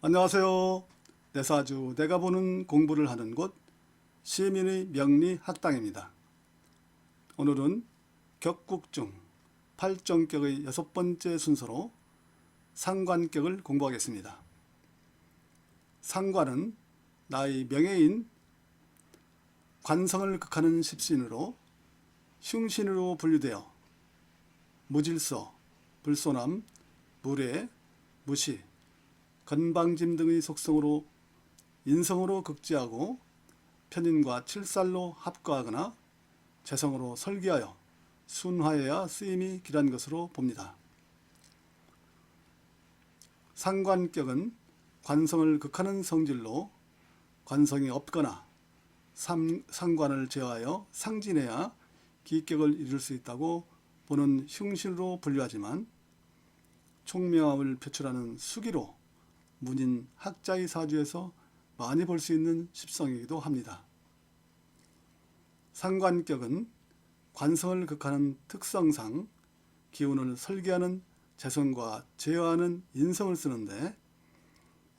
안녕하세요. 내 사주 내가 보는 공부를 하는 곳 시민의 명리 학당입니다. 오늘은 격국중 8정격의 6번째 순서로 상관격을 공부하겠습니다. 상관은 나의 명예인 관성을 극하는 십신으로 흉신으로 분류되어 무질서, 불손함, 무례, 무시, 건방짐 등의 속성으로 인성으로 극지하고 편인과 칠살로 합거하거나 재성으로 설계하여 순화해야 쓰임이 길한 것으로 봅니다. 상관격은 관성을 극하는 성질로 관성이 없거나 상관을 제어하여 상진해야 기격을 이룰 수 있다고 보는 흉신으로 분류하지만 총명함을 표출하는 수기로 문인 학자의 사주에서 많이 볼 수 있는 십성이기도 합니다. 상관격은 관성을 극하는 특성상 기운을 설계하는 재성과 제어하는 인성을 쓰는데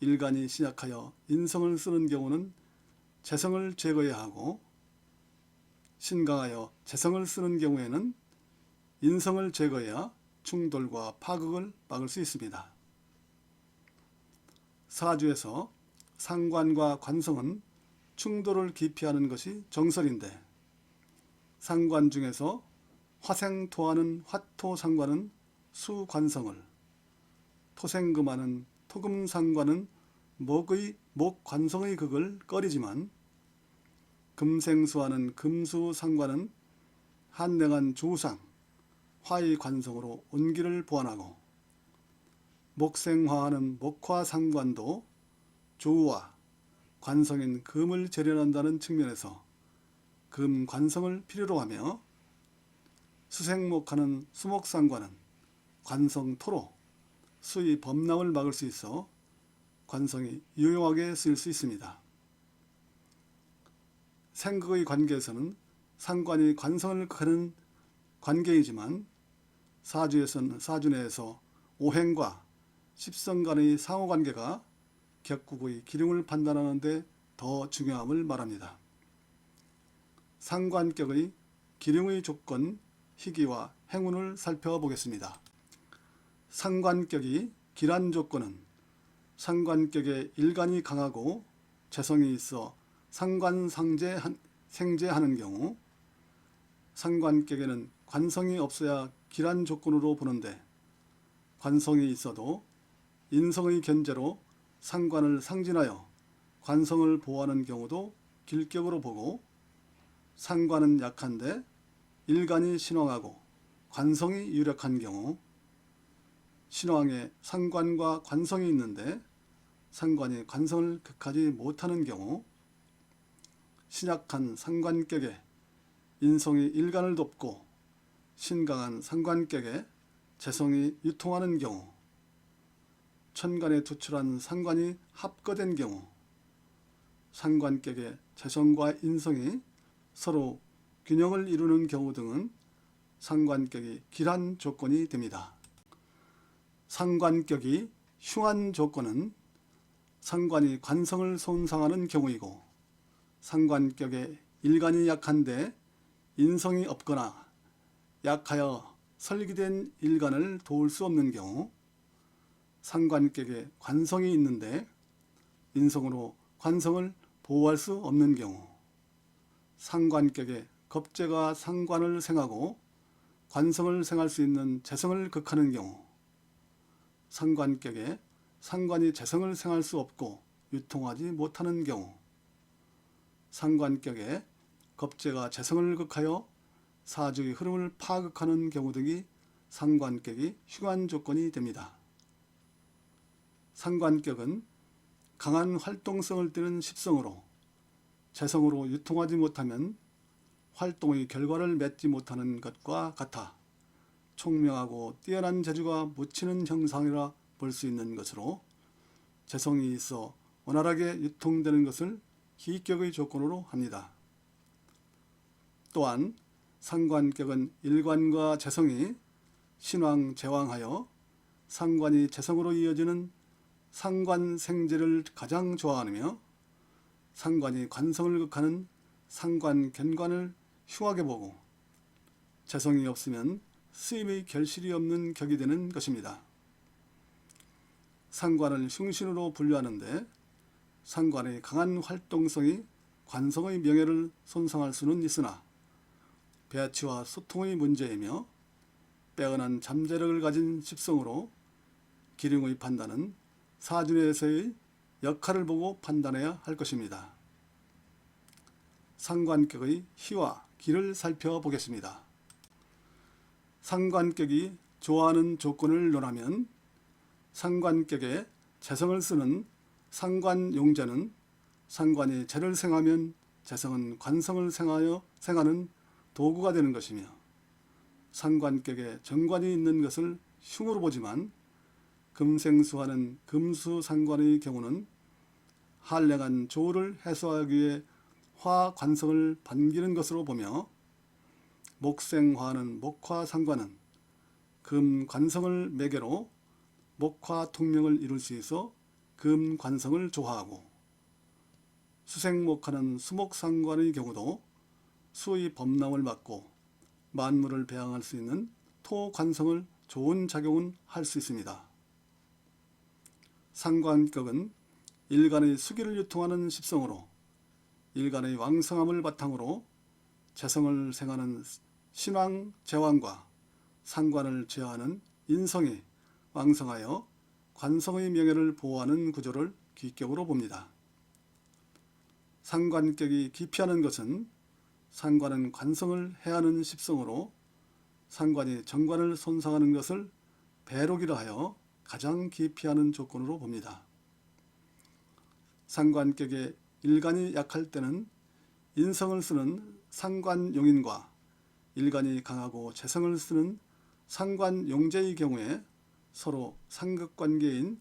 일간이 신약하여 인성을 쓰는 경우는 재성을 제거해야 하고 신강하여 재성을 쓰는 경우에는 인성을 제거해야 충돌과 파극을 막을 수 있습니다. 사주에서 상관과 관성은 충돌을 기피하는 것이 정설인데 상관 중에서 화생토하는 화토상관은 수관성을, 토생금하는 토금상관은 목관성의 극을 꺼리지만 금생수하는 금수상관은 한냉한 조상, 화의 관성으로 온기를 보완하고 목생화하는 목화상관도 조우와 관성인 금을 재련한다는 측면에서 금관성을 필요로 하며 수생목하는 수목상관은 관성토로 수의 범람을 막을 수 있어 관성이 유용하게 쓰일 수 있습니다. 생극의 관계에서는 상관이 관성을 극하는 관계이지만 사주 내에서 오행과 십성 간의 상호관계가 격국의 기륭을 판단하는 데 더 중요함을 말합니다. 상관격의 기륭의 조건, 희기와 행운을 살펴보겠습니다. 상관격이 기란 조건은 상관격의 일간이 강하고 재성이 있어 상관생재하는 경우 상관격에는 관성이 없어야 기란 조건으로 보는데 관성이 있어도 인성의 견제로 상관을 상진하여 관성을 보호하는 경우도 길격으로 보고 상관은 약한데 일간이 신왕하고 관성이 유력한 경우 신왕에 상관과 관성이 있는데 상관이 관성을 극하지 못하는 경우 신약한 상관격에 인성이 일간을 돕고 신강한 상관격에 재성이 유통하는 경우 천간에 투출한 상관이 합거된 경우 상관격에 재성과 인성이 서로 균형을 이루는 경우 등은 상관격이 길한 조건이 됩니다. 상관격이 흉한 조건은 상관이 관성을 손상하는 경우이고 상관격에 일간이 약한데 인성이 없거나 약하여 설기된 일간을 도울 수 없는 경우 상관격에 관성이 있는데 인성으로 관성을 보호할 수 없는 경우 상관격에 겁재가 상관을 생하고 관성을 생할 수 있는 재성을 극하는 경우 상관격에 상관이 재성을 생할 수 없고 유통하지 못하는 경우 상관격에 겁재가 재성을 극하여 사주의 흐름을 파극하는 경우 등이 상관격이 흉한 조건이 됩니다. 상관격은 강한 활동성을 띠는 십성으로 재성으로 유통하지 못하면 활동의 결과를 맺지 못하는 것과 같아 총명하고 뛰어난 재주가 묻히는 형상이라 볼 수 있는 것으로 재성이 있어 원활하게 유통되는 것을 기격의 조건으로 합니다. 또한 상관격은 일관과 재성이 신왕, 제왕하여 상관이 재성으로 이어지는 상관생제를 가장 좋아하며 상관이 관성을 극하는 상관견관을 흉하게 보고 재성이 없으면 수입의 결실이 없는 격이 되는 것입니다. 상관을 흉신으로 분류하는데 상관의 강한 활동성이 관성의 명예를 손상할 수는 있으나 배치와 소통의 문제이며 빼어난 잠재력을 가진 십성으로 기륭의 판단은 사주에서의 역할을 보고 판단해야 할 것입니다. 상관격의 희와 기를 살펴보겠습니다. 상관격이 좋아하는 조건을 논하면 상관격에 재성을 쓰는 상관용제는 상관이 재를 생하면 재성은 관성을 생하는 도구가 되는 것이며 상관격에 정관이 있는 것을 흉으로 보지만 금생수하는 금수상관의 경우는 한랭한 조를 해소하기 위해 화관성을 반기는 것으로 보며 목생화하는 목화상관은 금관성을 매개로 목화통명을 이룰 수 있어 금관성을 조화하고 수생목하는 수목상관의 경우도 수의 범람을 막고 만물을 배양할 수 있는 토관성을 좋은 작용은 할 수 있습니다. 상관격은 일간의 수기를 유통하는 십성으로 일간의 왕성함을 바탕으로 재성을 생하는 신왕, 제왕과 상관을 제어하는 인성이 왕성하여 관성의 명예를 보호하는 구조를 기격으로 봅니다. 상관격이 기피하는 것은 상관은 관성을 해하는 십성으로 상관이 정관을 손상하는 것을 배록이라 하여 가장 기피하는 조건으로 봅니다. 상관격에 일간이 약할 때는 인성을 쓰는 상관용인과 일간이 강하고 재성을 쓰는 상관용제의 경우에 서로 상극관계인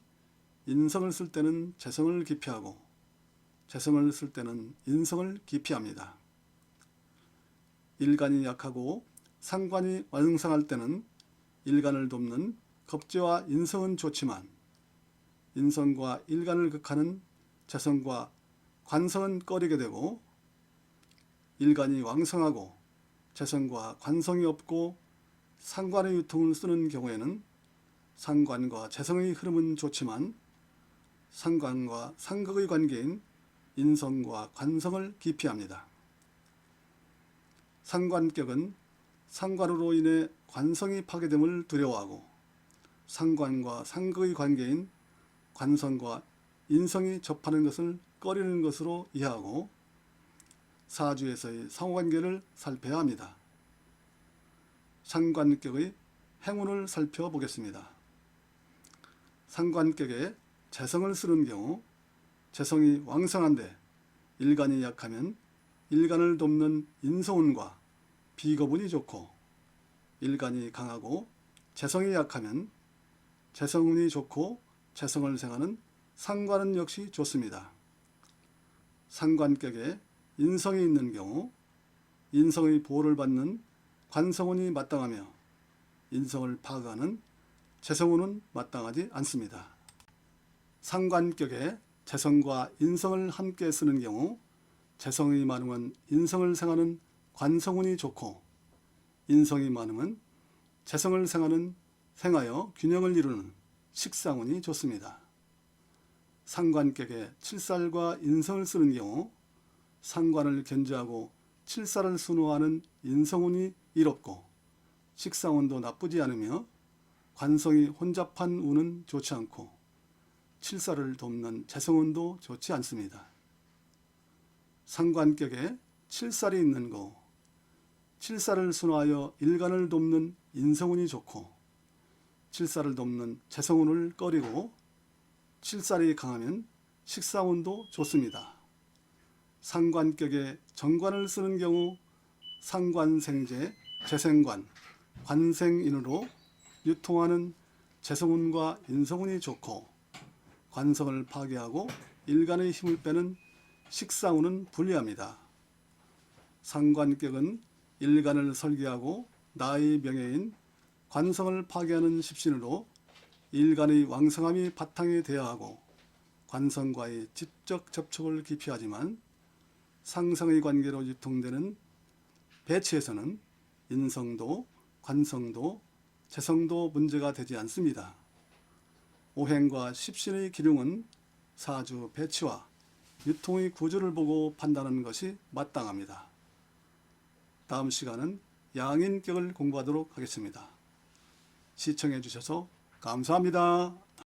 인성을 쓸 때는 재성을 기피하고 재성을 쓸 때는 인성을 기피합니다. 일간이 약하고 상관이 왕성할 때는 일간을 돕는 겁재와 인성은 좋지만 인성과 일간을 극하는 재성과 관성은 꺼리게 되고 일간이 왕성하고 재성과 관성이 없고 상관의 유통을 쓰는 경우에는 상관과 재성의 흐름은 좋지만 상관과 상극의 관계인 인성과 관성을 기피합니다. 상관격은 상관으로 인해 관성이 파괴됨을 두려워하고 상관과 상극의 관계인 관성과 인성이 접하는 것을 꺼리는 것으로 이해하고 사주에서의 상호관계를 살펴야 합니다. 상관격의 행운을 살펴보겠습니다. 상관격에 재성을 쓰는 경우 재성이 왕성한데 일간이 약하면 일간을 돕는 인성운과 비거분이 좋고 일간이 강하고 재성이 약하면 재성운이 좋고 재성을 생하는 상관은 역시 좋습니다. 상관격에 인성이 있는 경우 인성의 보호를 받는 관성운이 마땅하며 인성을 파괴하는 재성운은 마땅하지 않습니다. 상관격에 재성과 인성을 함께 쓰는 경우 재성이 많으면 인성을 생하는 관성운이 좋고 인성이 많으면 재성을 생하여 균형을 이루는 식상운이 좋습니다. 상관격에 칠살과 인성을 쓰는 경우 상관을 견제하고 칠살을 순호하는 인성운이 이롭고 식상운도 나쁘지 않으며 관성이 혼잡한 운은 좋지 않고 칠살을 돕는 재성운도 좋지 않습니다. 상관격에 칠살이 있는 거 칠살을 순호하여 일간을 돕는 인성운이 좋고 칠살을 돕는 재성운을 꺼리고 칠살이 강하면 식상운도 좋습니다. 상관격에 정관을 쓰는 경우 상관생제, 재생관, 관생인으로 유통하는 재성운과 인성운이 좋고 관성을 파괴하고 일간의 힘을 빼는 식상운은 불리합니다. 상관격은 일간을 설계하고 나의 명예인 관성을 파괴하는 십신으로 일간의 왕성함이 바탕이 되어야 하고 관성과의 직접 접촉을 기피하지만 상성의 관계로 유통되는 배치에서는 인성도, 관성도, 재성도 문제가 되지 않습니다. 오행과 십신의 기륭은 사주 배치와 유통의 구조를 보고 판단하는 것이 마땅합니다. 다음 시간은 양인격을 공부하도록 하겠습니다. 시청해 주셔서 감사합니다.